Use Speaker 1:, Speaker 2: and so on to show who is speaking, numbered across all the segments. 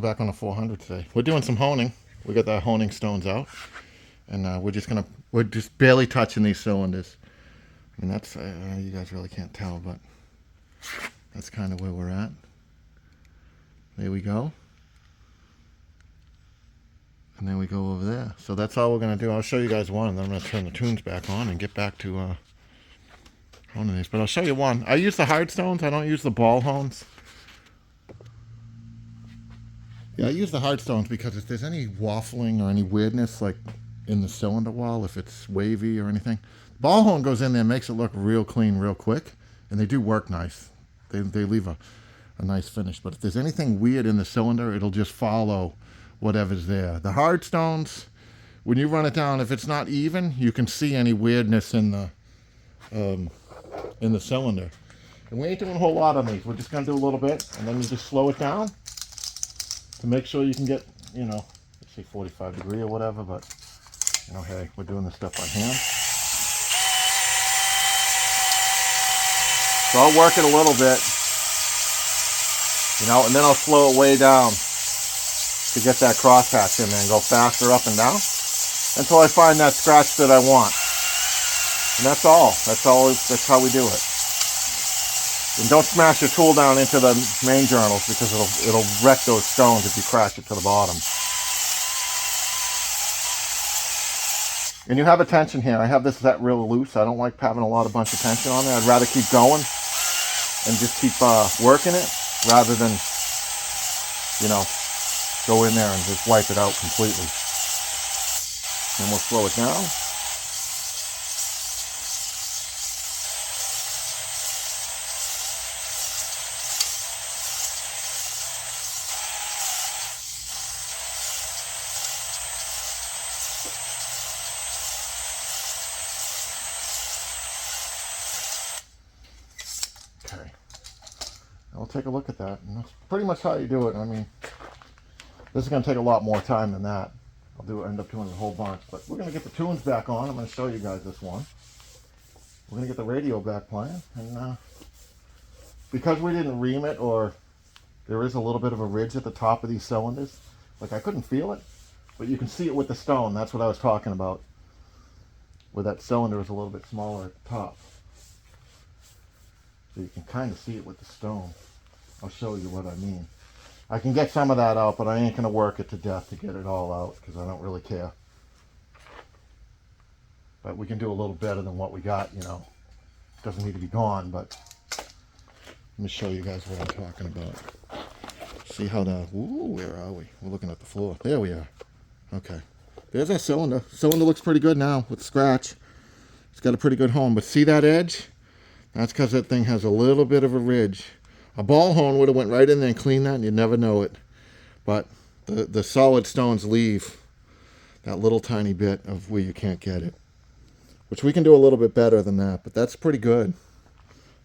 Speaker 1: back on the 400 today. We're doing some honing. We got the honing stones out, and we're just barely touching these cylinders. I mean, that's you guys really can't tell, but that's kind of where we're at. There we go. And then we go over there. So that's all we're going to do. I'll show you guys one, and then I'm going to turn the tunes back on and get back to honing these. But I'll show you one. I use the hard stones. I don't use the ball hones. Yeah, I use the hard stones because if there's any waffling or any weirdness, like in the cylinder wall, if it's wavy or anything, ball hone goes in there and makes it look real clean real quick. And they do work nice. They leave a nice finish. But if there's anything weird in the cylinder, it'll just follow whatever's there. The hard stones, when you run it down, if it's not even, you can see any weirdness in the cylinder. And we ain't doing a whole lot on these. We're just going to do a little bit, and then you just slow it down to make sure you can get, you know, let's say 45 degree or whatever, but, you know, hey, we're doing this stuff by hand. So I'll work it a little bit, you know, and then I'll slow it way down to get that crosshatch in there and go faster up and down until I find that scratch that I want. And that's all. That's how we do it. And don't smash your tool down into the main journals because it'll wreck those stones if you crash it to the bottom. And you have a tension here. I have this set real loose. I don't like having a bunch of tension on there. I'd rather keep going and just keep working it rather than, you know, go in there and just wipe it out completely. And we'll slow it down. Okay. I'll take a look at that. And that's pretty much how you do it. I mean, this is going to take a lot more time than that. I'll end up doing a whole bunch. But we're going to get the tunes back on. I'm going to show you guys this one. We're going to get the radio back playing. And because we didn't ream it, or there is a little bit of a ridge at the top of these cylinders. Like, I couldn't feel it, but you can see it with the stone. That's what I was talking about. Where that cylinder is a little bit smaller at the top. So you can kind of see it with the stone. I'll show you what I mean. I can get some of that out, but I ain't going to work it to death to get it all out because I don't really care. But we can do a little better than what we got, you know. Doesn't need to be gone, but let me show you guys what I'm talking about. See how the, ooh, where are we? We're looking at the floor. There we are. Okay. There's our cylinder. Cylinder looks pretty good now with scratch. It's got a pretty good home, but see that edge? That's because that thing has a little bit of a ridge. A ball hone would have went right in there and cleaned that, and you'd never know it. But the solid stones leave that little tiny bit of where you can't get it. Which we can do a little bit better than that, but that's pretty good.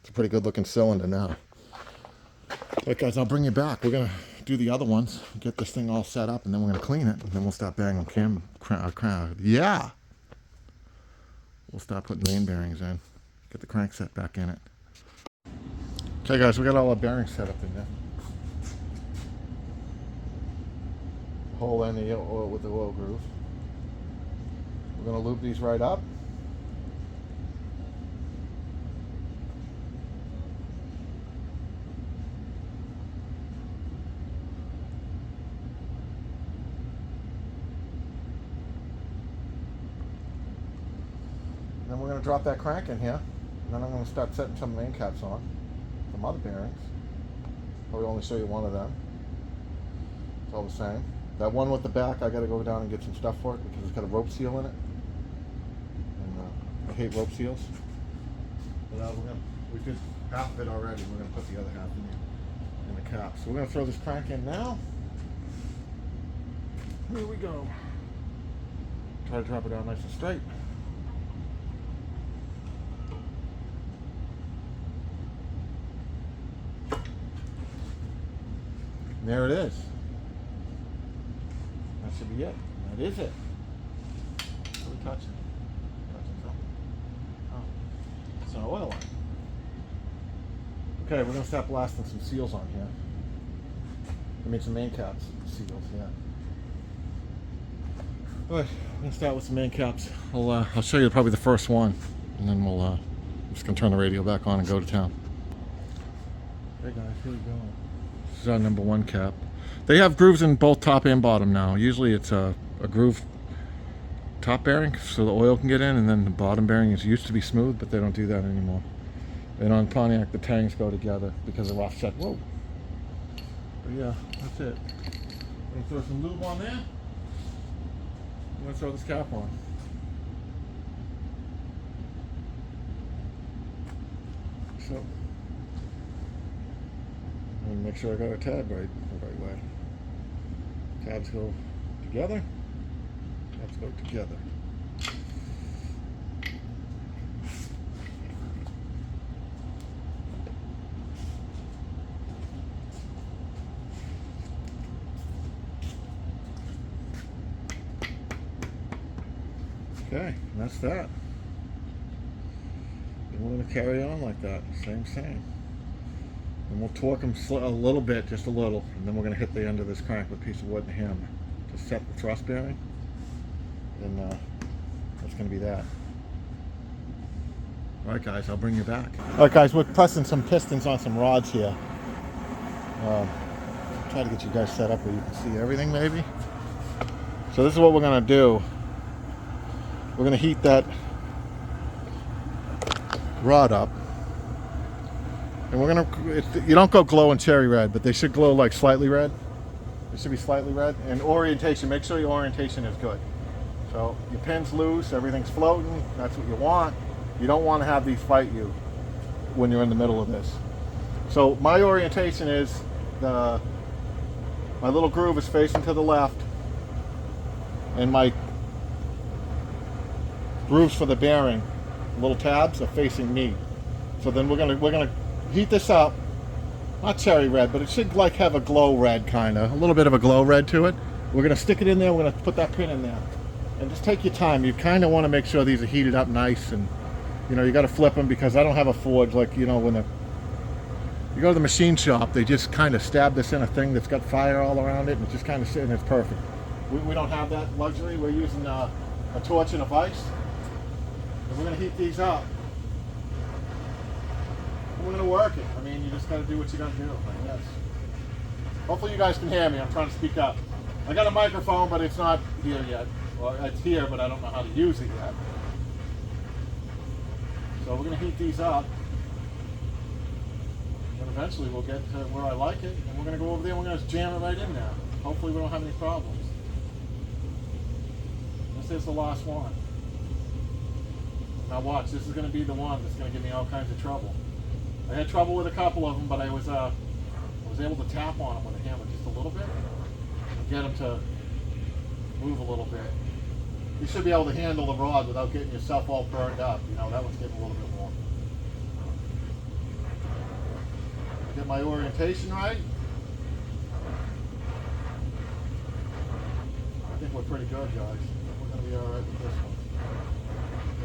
Speaker 1: It's a pretty good looking cylinder now. Alright guys, I'll bring you back. We're going to do the other ones, get this thing all set up, and then we're going to clean it, and then we'll start banging yeah! We'll start putting main bearings in. Get the crank set back in it. Okay guys, we got all our bearings set up in there. Hole in the oil with the oil groove. We're going to loop these right up. And then we're going to drop that crank in here. And then I'm going to start setting some main caps on. Some other bearings. I'll only show you one of them. It's all the same. That one with the back, I got to go down and get some stuff for it because it's got a rope seal in it. And I hate rope seals. But we did half of it already. We're going to put the other half in the cap. So we're going to throw this crank in now. Here we go. Try to drop it down nice and straight. And there it is. That should be it. That is it. What are we touching? Touching something? Oh, it's an oil line. Okay, we're going to start blasting some seals on here. I mean, some main caps seals, yeah. All right, I'm gonna start with some main caps. I'll show you probably the first one, and then I'm just gonna turn the radio back on and go to town. Hey guys, here we go. This is our number 1 cap. They have grooves in both top and bottom now. Usually it's a groove top bearing so the oil can get in, and then the bottom bearing is used to be smooth, but they don't do that anymore. And on Pontiac, the tangs go together because they're offset. Whoa. But yeah, that's it. I'm gonna throw some lube on there. I'm gonna throw this cap on. So, and make sure I got a tab right the right way. Tabs go together. Tabs go together. Okay, and that's that. And we're going to carry on like that, same. And we'll torque them a little bit, just a little, and then we're going to hit the end of this crank with a piece of wood and a hammer to set the thrust bearing, and that's going to be that. Alright guys, I'll bring you back. Alright guys, we're pressing some pistons on some rods here. Try to get you guys set up where you can see everything maybe. So this is what we're going to do. We're going to heat that rod up, and we're going to, you don't go glowing cherry red, but they should glow like slightly red. It should be slightly red. And orientation, make sure your orientation is good. So your pin's loose, everything's floating, that's what you want. You don't want to have these fight you when you're in the middle of this. So my orientation is, my little groove is facing to the left, and my grooves for the bearing, little tabs, are facing me. So then we're gonna heat this up, not cherry red, but it should like have a glow red, kind of a little bit of a glow red to it. We're gonna stick it in there. We're gonna put that pin in there, and just take your time. You kind of want to make sure these are heated up nice, and you know you got to flip them, because I don't have a forge like, you know, when you go to the machine shop, they just kind of stab this in a thing that's got fire all around it, and it's just kind of sitting. It's perfect. We don't have that luxury. We're using a torch and a vise. And we're going to heat these up. And we're going to work it. I mean, you just got to do what you got to do, I guess. Hopefully you guys can hear me. I'm trying to speak up. I got a microphone, but it's not here yet. Well, it's here, but I don't know how to use it yet. So we're going to heat these up. And eventually we'll get to where I like it. And we're going to go over there and we're going to jam it right in there. Hopefully we don't have any problems. This is the last one. Now watch, this is going to be the one that's going to give me all kinds of trouble. I had trouble with a couple of them, but I was able to tap on them with a hammer just a little bit and get them to move a little bit. You should be able to handle the rod without getting yourself all burned up. You know, that one's getting a little bit more. Get my orientation right. I think we're pretty good, guys. We're going to be all right with this one.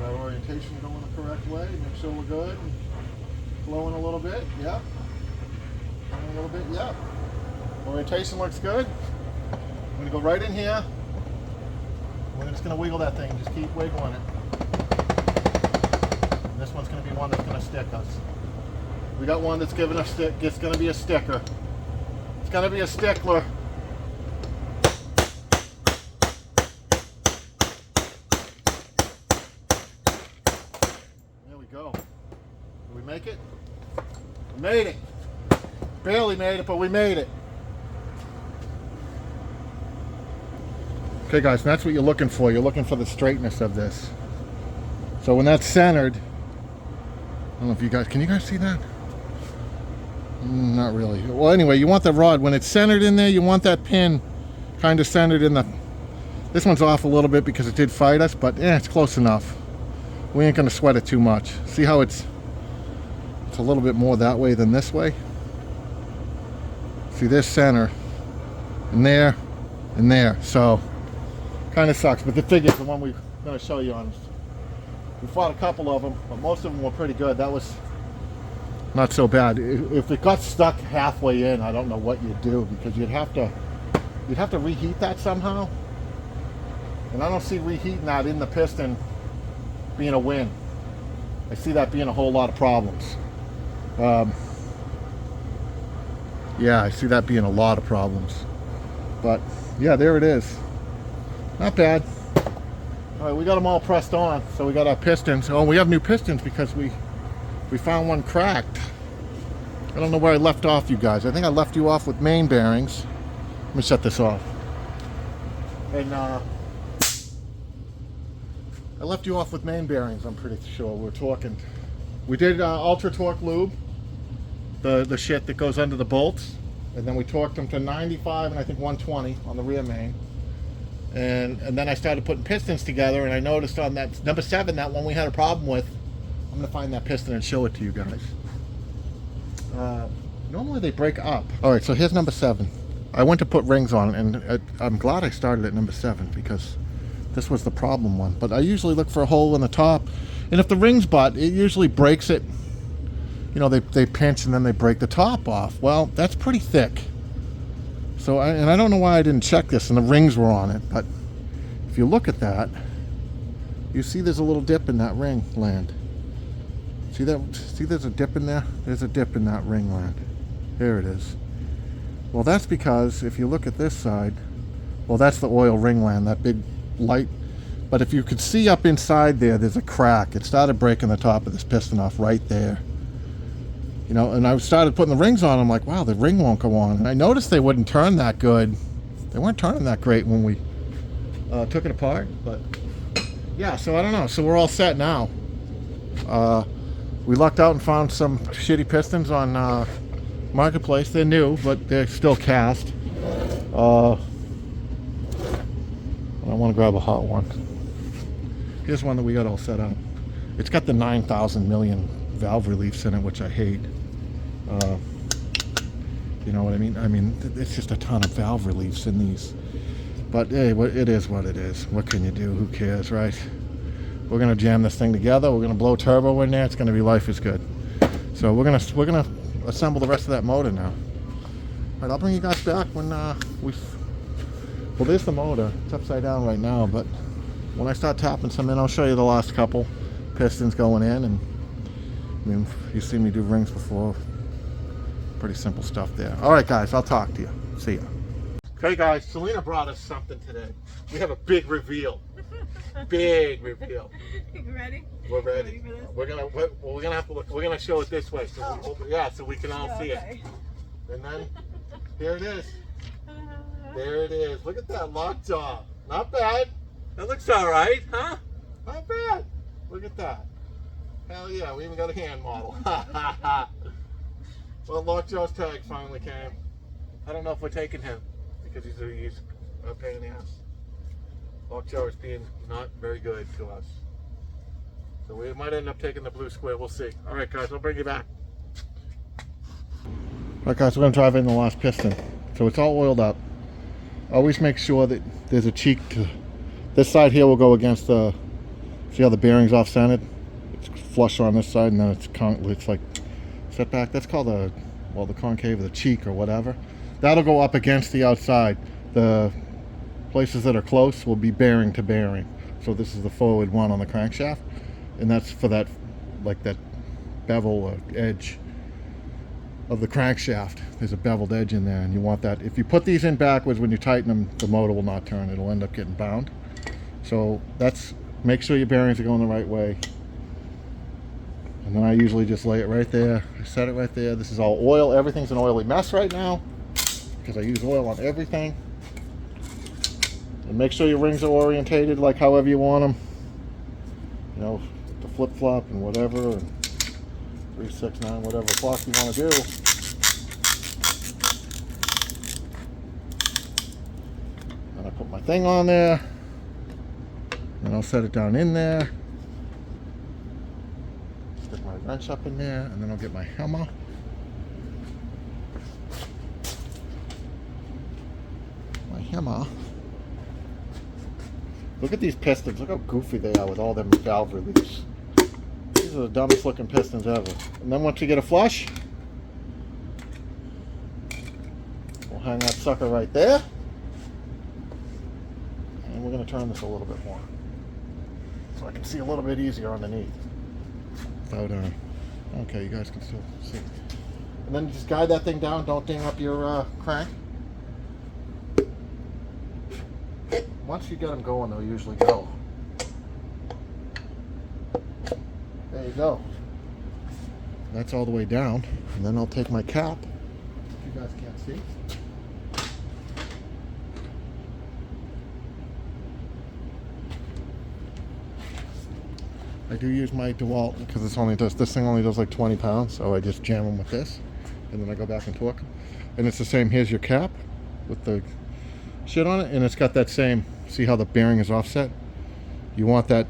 Speaker 1: Our orientation going the correct way, make sure we're good. Flowing a little bit, yep. Flowing a little bit, yep. Orientation looks good. I'm going to go right in here. We're just going to wiggle that thing, just keep wiggling it. And this one's going to be one that's going to stick us. We got one that's giving us stick, it's going to be a sticker. It's going to be a stickler. Make it? We made it. Barely made it, but we made it. Okay guys, and that's what you're looking for. You're looking for the straightness of this. So when that's centered, I don't know if you guys, can you guys see that? Not really. Well anyway, you want the rod, when it's centered in there, you want that pin kind of centered in the, this one's off a little bit because it did fight us, but it's close enough. We ain't gonna sweat it too much. See how it's a little bit more that way than this way. See this center and there and there, so kind of sucks, but the thing is, the one we're going to show you on, we fought a couple of them, but most of them were pretty good. That was not so bad. If it got stuck halfway in, I don't know what you'd do, because you'd have to reheat that somehow. And I don't see reheating that in the piston being a win. I see that being a whole lot of problems. Yeah, I see that being a lot of problems. But yeah, there it is. Not bad. All right, we got them all pressed on. So we got our pistons. Oh, we have new pistons because we found one cracked. I don't know where I left off, you guys. I think I left you off with main bearings. Let me shut this off. And I left you off with main bearings, I'm pretty sure. We're talking. We did ultra torque lube, the shit that goes under the bolts, and then we torqued them to 95 and I think 120 on the rear main. And then I started putting pistons together, and I noticed on that number 7, that one we had a problem with. I'm gonna find that piston and show it to you guys. Normally they break up. All right, so here's number 7. I went to put rings on it, and I'm glad I started at number 7 because this was the problem one. But I usually look for a hole in the top, and if the ring's butt, it usually breaks it. You know, they pinch and then they break the top off. Well, that's pretty thick. So, I don't know why I didn't check this, and the rings were on it. But if you look at that, you see there's a little dip in that ring land. See that? See, there's a dip in there. There's a dip in that ring land. There it is. Well, that's because if you look at this side, well, that's the oil ring land, that big light. But if you could see up inside there, there's a crack. It started breaking the top of this piston off right there. You know, and I started putting the rings on. I'm like, wow, the ring won't go on. And I noticed they wouldn't turn that good. They weren't turning that great when we took it apart. But yeah, so I don't know. So we're all set now. We lucked out and found some shitty pistons on Marketplace. They're new, but they're still cast. I want to grab a hot one. Here's one that we got all set up. It's got the 9,000 million valve reliefs in it, which I hate. You know what I mean? I mean, it's just a ton of valve reliefs in these. But hey, it is what it is. What can you do? Who cares, right? We're gonna jam this thing together. We're gonna blow turbo in there. It's gonna be life is good. So we're gonna assemble the rest of that motor now. All right, I'll bring you guys back when well, there's the motor. It's upside down right now, but when I start tapping some in, I'll show you the last couple pistons going in. And I mean, you've seen me do rings before. Pretty simple stuff there. All right, guys, I'll talk to you. See ya. Okay, guys, Selena brought us something today. We have a big reveal. Big reveal.
Speaker 2: You ready?
Speaker 1: We're ready.
Speaker 2: You ready for this?
Speaker 1: We're gonna have to look. We're gonna show it this way, so so we can all see
Speaker 2: okay.
Speaker 1: it. And then here it is. There it is. Look at that lockjaw. Not bad. That looks all right, huh? Not bad. Look at that. Hell yeah, we even got a hand model. Well, Lockjaw's tag finally came. I don't know if we're taking him because he's a pain in the ass. Lockjaw is being not very good to us. So we might end up taking the blue square. We'll see. All right, guys, I'll bring you back. All right, guys, we're going to drive in the last piston. So it's all oiled up. Always make sure that there's a cheek to... This side here will go against the... See how the bearing's off-centered? It's flush on this side, and then it's like set back. That's called the concave of the cheek or whatever. That'll go up against the outside. The places that are close will be bearing to bearing. So this is the forward one on the crankshaft, and that's for that, like that bevel or edge of the crankshaft. There's a beveled edge in there, and you want that. If you put these in backwards, when you tighten them, the motor will not turn. It'll end up getting bound. So that's, make sure your bearings are going the right way. And then I usually just lay it right there. I set it right there. This is all oil. Everything's an oily mess right now because I use oil on everything. And make sure your rings are orientated like however you want them. You know, the flip-flop and whatever, and 369, whatever clock you want to do. And I put my thing on there. And I'll set it down in there. Stick my wrench up in there, and then I'll get my hammer. My hammer. Look at these pistons. Look how goofy they are with all them valve reliefs. These are the dumbest looking pistons ever. And then once you get a flush, we'll hang that sucker right there. And we're going to turn this a little bit more, so I can see a little bit easier underneath. Without, okay, you guys can still see. And then you just guide that thing down. Don't ding up your crank. Once you get them going, they'll usually go. There you go. That's all the way down. And then I'll take my cap, if you guys can't see. I do use my DeWalt because this thing only does like 20 pounds, so I just jam them with this, and then I go back and torque them. And it's the same. Here's your cap with the shit on it, and it's got that same. See how the bearing is offset? You want that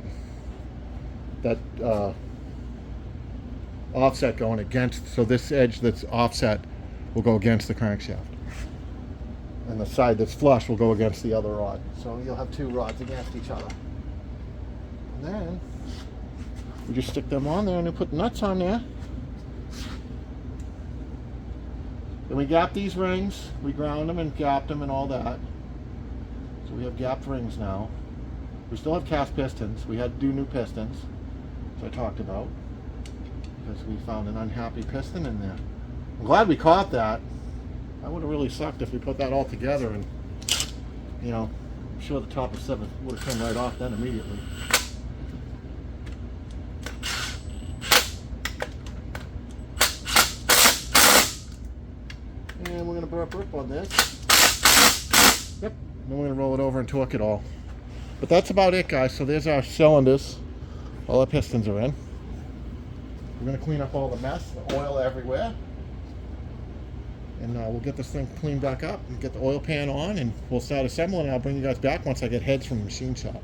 Speaker 1: offset going against, so this edge that's offset will go against the crankshaft, and the side that's flush will go against the other rod. So you'll have two rods against each other. And then we just stick them on there and we put nuts on there. Then we gap these rings. We ground them and gapped them and all that. So we have gapped rings now. We still have cast pistons. We had to do new pistons, as I talked about, because we found an unhappy piston in there. I'm glad we caught that. That would have really sucked if we put that all together and, you know, I'm sure the top of 7 would have come right off then immediately. And we're going to burp on this. Yep. Then we're going to roll it over and torque it all. But that's about it, guys. So there's our cylinders. All our pistons are in. We're going to clean up all the mess, the oil everywhere. And we'll get this thing cleaned back up and get the oil pan on, and we'll start assembling, and I'll bring you guys back once I get heads from the machine shop.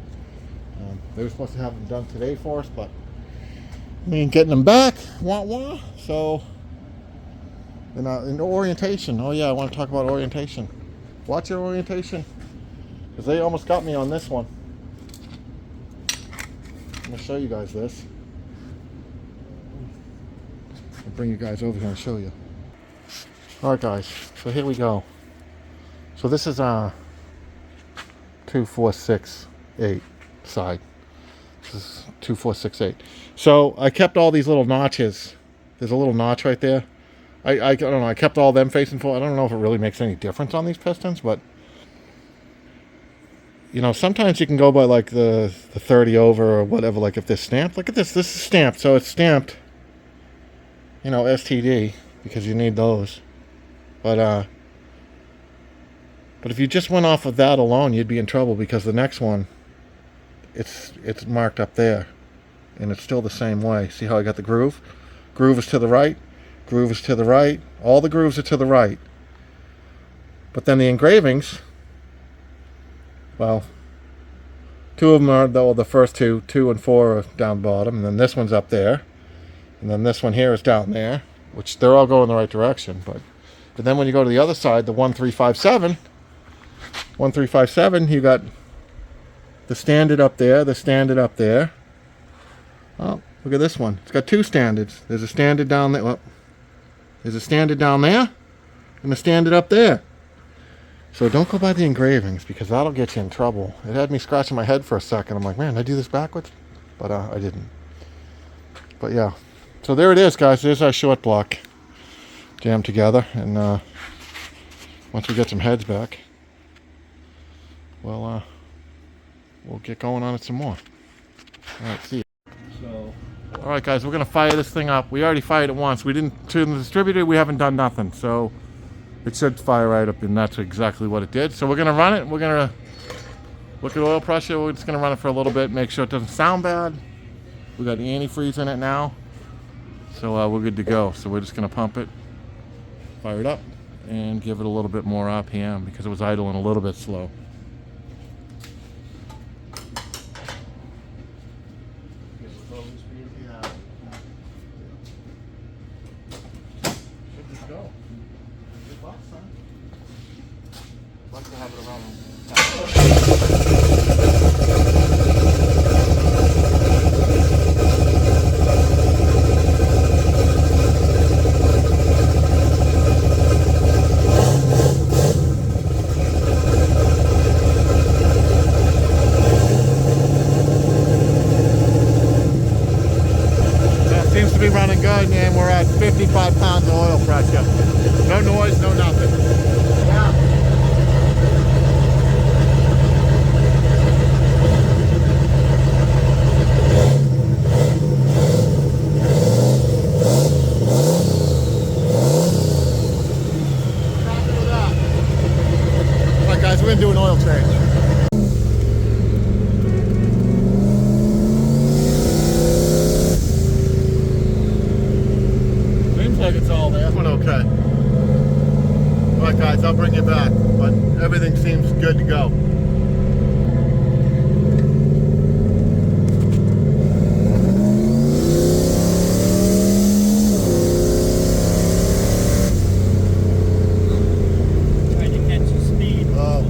Speaker 1: They were supposed to have them done today for us, but we ain't getting them back. Wah. So, in orientation. Oh yeah, I want to talk about orientation. Watch your orientation, because they almost got me on this one. I'm going to show you guys this. I'll bring you guys over here and show you. Alright guys, so here we go. So this is 2, 4, 6, 8 side. This is 2, 4, 6, 8. So I kept all these little notches. There's a little notch right there. I don't know, I kept all them facing forward. I don't know if it really makes any difference on these pistons, but you know, sometimes you can go by like the 30 over or whatever, like if they're stamped. Look at this, this is stamped, so it's stamped, you know, STD, because you need those. But if you just went off of that alone, you'd be in trouble, because the next one, it's marked up there, and it's still the same way. See how I got the groove? Groove is to the right, groove is to the right, all the grooves are to the right. But then the engravings, well, 2 of them are, the first 2 and 4 are down bottom, and then this one's up there, and then this one here is down there, which they're all going the right direction, but then when you go to the other side, the 1357, you got the standard up there, the standard up there. Oh, look at this one. It's got 2 standards. There's a standard down there. Well, there's a standard down there and a standard up there. So don't go by the engravings, because that'll get you in trouble. It had me scratching my head for a second. I'm like, man, did I do this backwards? But I didn't. But yeah. So there it is, guys. There's our short block jammed together, and once we get some heads back, well, we'll get going on it some more. All right, see you. So, all right, guys, we're gonna fire this thing up. We already fired it once. We didn't turn the distributor. We haven't done nothing, so it should fire right up, and that's exactly what it did. So we're gonna run it. We're gonna look at oil pressure. We're just gonna run it for a little bit, make sure it doesn't sound bad. We got the antifreeze in it now, so we're good to go. So we're just gonna pump it, fire it up, and give it a little bit more RPM, because it was idling a little bit slow. Like to have it around. to be running good, and we're at 55 pounds of oil pressure. No noise, no nothing. Yeah. Alright guys, we're going to do an oil change. Like it's all there. Went okay. Alright guys, I'll bring you back, but everything seems good to go.
Speaker 2: Trying to catch your speed.
Speaker 1: Oh.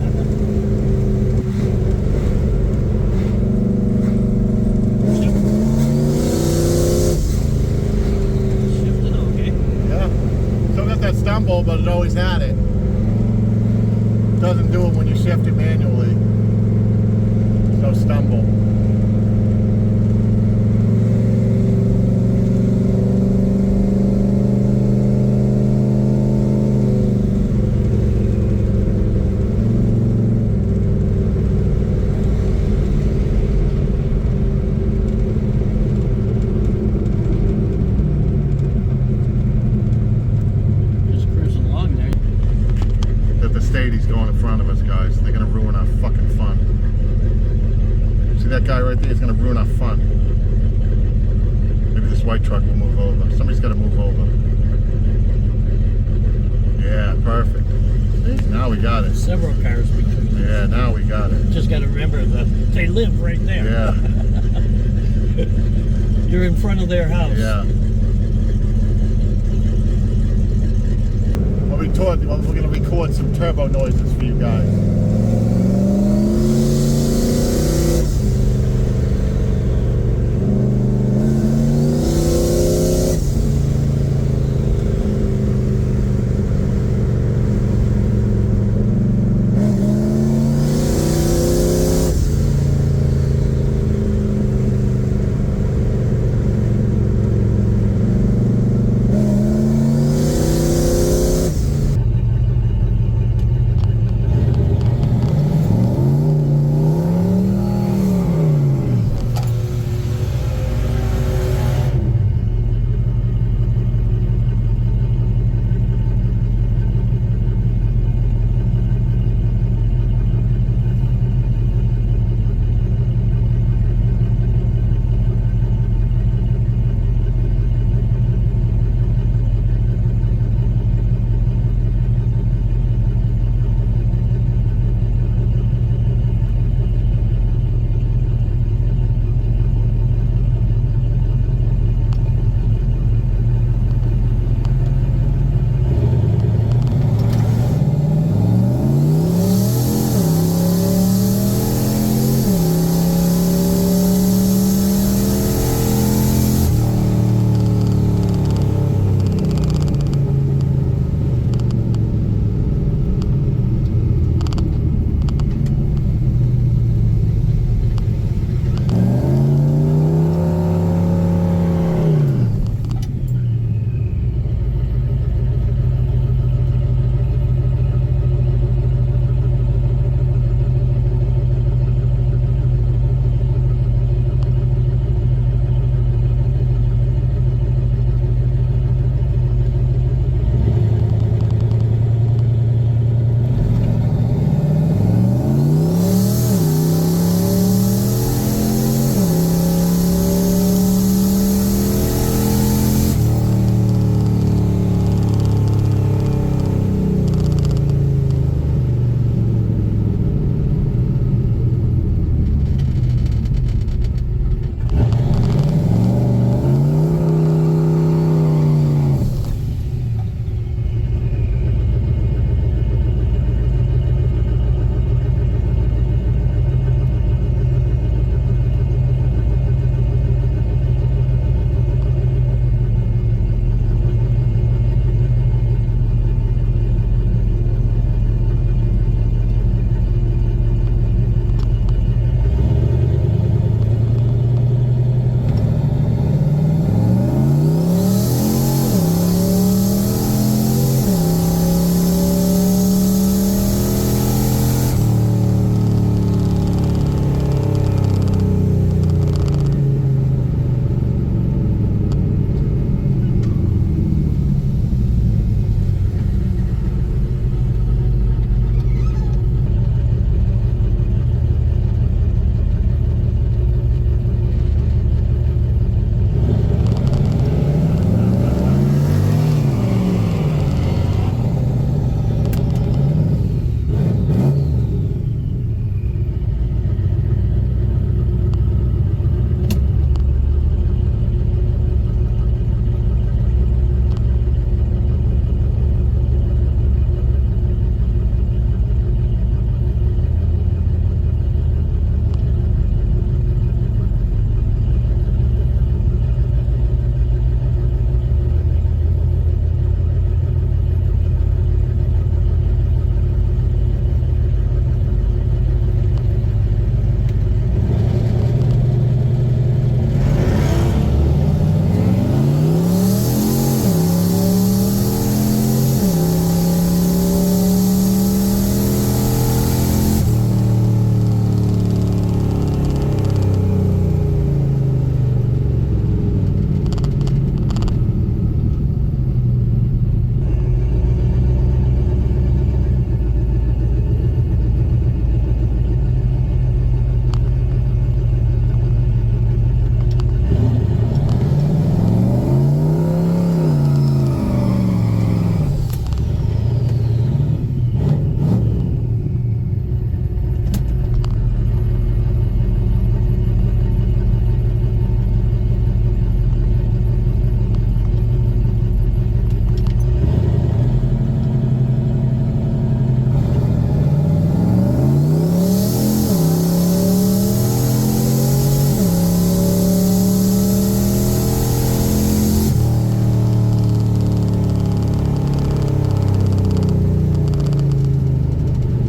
Speaker 1: That stumble, but it always had it. Doesn't do it when you shift it manually. No stumble. He's going in front of us, guys. They're gonna ruin our fucking fun. See that guy right there? He's gonna ruin our fun. Maybe this white truck will move over. Somebody's gotta move over. Yeah, perfect. See? Now we got it.
Speaker 2: Several cars between us.
Speaker 1: Yeah, now we got it.
Speaker 2: Just gotta remember that they live right there.
Speaker 1: Yeah.
Speaker 2: You're in front of their house.
Speaker 1: Yeah. We're going to record some turbo noises for you guys.